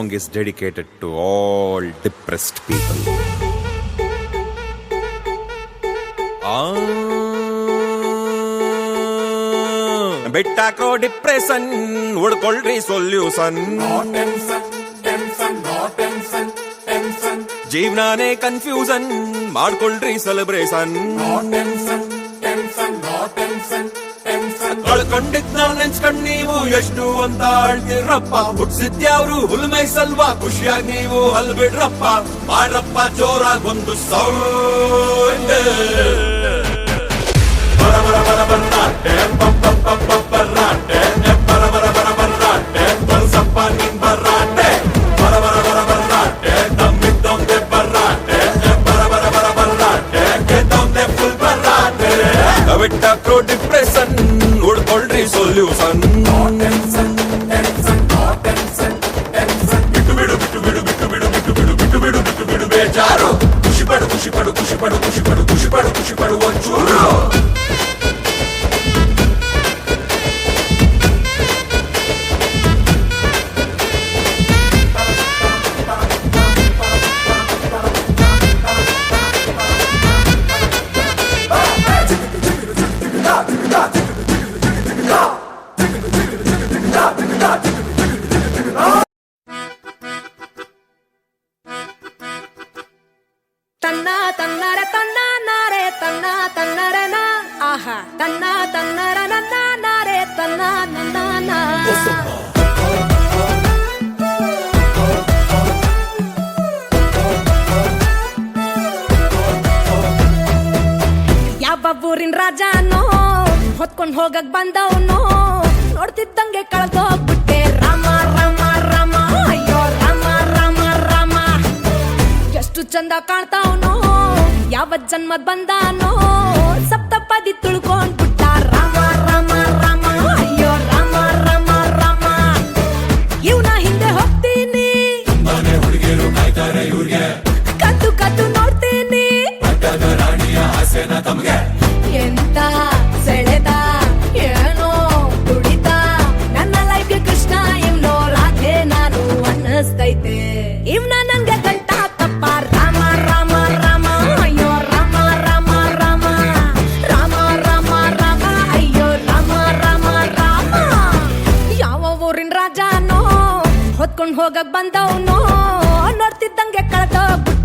Song is dedicated to all depressed people. ಬಿಟ್ಟಾಕೋ depression ಹುಡ್ಕೊಳ್ರಿ solution. ಜೀವನಾನೇ ಕನ್ಫ್ಯೂಷನ್ ಮಾಡ್ಕೊಳ್ರಿ ಸೆಲೆಬ್ರೇಷನ್. ಕಳ್ಕೊಂಡಿದ್ ನಾವ್ ನೆನ್ಸ್ಕೊಂಡ್ ನೀವು ಎಷ್ಟು ಅಂತ ಅಳ್ತಿರಪ್ಪ. ಹುಡ್ಸಿದ್ಯಾವ್ರು ಹುಲ್ಮೈ ಸಲ್ವಾ ಖುಷಿಯಾಗಿ ನೀವು ಅಲ್ ಬಿಡ್ರಪ್ಪ. ಮಾಡ್ರಪ್ಪ ಜೋರಾಗ್ ಒಂದು ಸೌಂಡ್. ಬರ ಬರ ಬರ ಬರ್ರಾಟೆ ಬರ್ರಾಟೆ ಬರ ಬರ ಬರ ಬರ್ರಾಟೆ ಬರ್ಸಪ್ಪ ನಿನ್ ಬರ್ರಾಟೆ. ಬರ ಬರ ಬರ ಬರ್ರಾಟೆ ತಮ್ಮಿದ್ದೊಂದೆ ಬರ್ರಾಟೆ ಬರ ಬರ ಬರ ಬರ್ರಾಟೆ ಗೆದ್ದೊಂದೆ ಫುಲ್ ಬರ್ರಾಟೆ. ಬಿಟ್ಟಾಕ್ರೋ ಡಿಪ್ರೆಷನ್ ಹುಡ್ಕೊಳ್ರಿ ಸೊಲ್ಯೂಷನ್. ಬಿಟ್ಟು ಬಿಡು ಬಿಟ್ಟು ಬಿಡು ಬಿಟ್ಟು ಬಿಡು ಬಿಟ್ಟು ಬಿಡು ಬಿಟ್ಟು ಬಿಡು ಬಿಟ್ಟು ಬಿಡು ಬೇಜಾರು. ಖುಷಿ ಪಡು ಖುಷಿ ಪಡು ಖುಷಿ ಪಡು ಖುಷಿ ಪಡು ಖುಷಿ ಪಡು ಖುಷಿ ಪಡು ಒಂಚೂರು. ತನ್ನ ತನ್ನರ ತನ್ನ ನಾರೆ ತನ್ನ ತನ್ನರ ನಾ ಆಹಾ ತನ್ನ ತನ್ನರ ನನ್ನ ನಾರೆ ತನ್ನ ನನ್ನ ಯಾವ ಊರಿನ ರಾಜನೋ ಹೊತ್ಕೊಂಡ್ ಹೋಗಕ್ ಬಂದವನು ನೋಡ್ತಿದ್ದಂಗೆ ಕಳ್ದೋಗ್ಬಿಟ್ಟೆ. ರಾಮ ರಾಮ ರಾಮ ಅಯ್ಯೋ ರಾಮ ರಾಮ ರಾಮ ಎಷ್ಟು ಚಂದ ಕಾಣ್ತಾವನೋ ಯಾವ ಜನ್ಮದ್ ಬಂದಾನೋ ಸಪ್ತಪದಿ ತುಳ್ಕೊಂಡ್ಬಿಟ್ಟ. ರಾಮ ರಾಮ ರಾಮ ಅಯ್ಯೋ ರಾಮ ರಾಮ ರಾಮ ಇವನ ಹಿಂದೆ ಹೋಗ್ತೀನಿ ಹುಡುಗಿಯರು ಕಾಯ್ತಾರೆ ಇವ್ರಿಗೆ. ಕದ್ದು ಕದ್ದು ನೋಡ್ತೀನಿ ರಾಣಿಯ ಆಸೆನ ತಮಗೆ. ಎಂತ ಸೆಳೆದ ಏನೋ ತುಡಿತ ನನ್ನ ಲೈಫ್ಗೆ ಕೃಷ್ಣ ಇವ್ನೋ ರಾಧೆ ನಾನು ಅನ್ನಿಸ್ತೈತೆ. ಇವ್ನ ನನ್ಗೆ ಗಂಟ ತಪ್ಪ. ರಾಮ ರಾಮ ರಾಮ ಅಯ್ಯೋ ರಾಮ ರಾಮ ರಾಮ ರಾಮ ರಾಮ ರಾಮ ಅಯ್ಯೋ ರಾಮ ರಾಮ ರಾಮ. ಯಾವ ಊರಿನ ರಾಜನೋ ಹೊತ್ಕೊಂಡ್ ಹೋಗಕ್ ಬಂದವನೋ ನೋಡ್ತಿದ್ದಂಗೆ ಕಳ್ದೋಗ್ಬಿಟ್ಟ.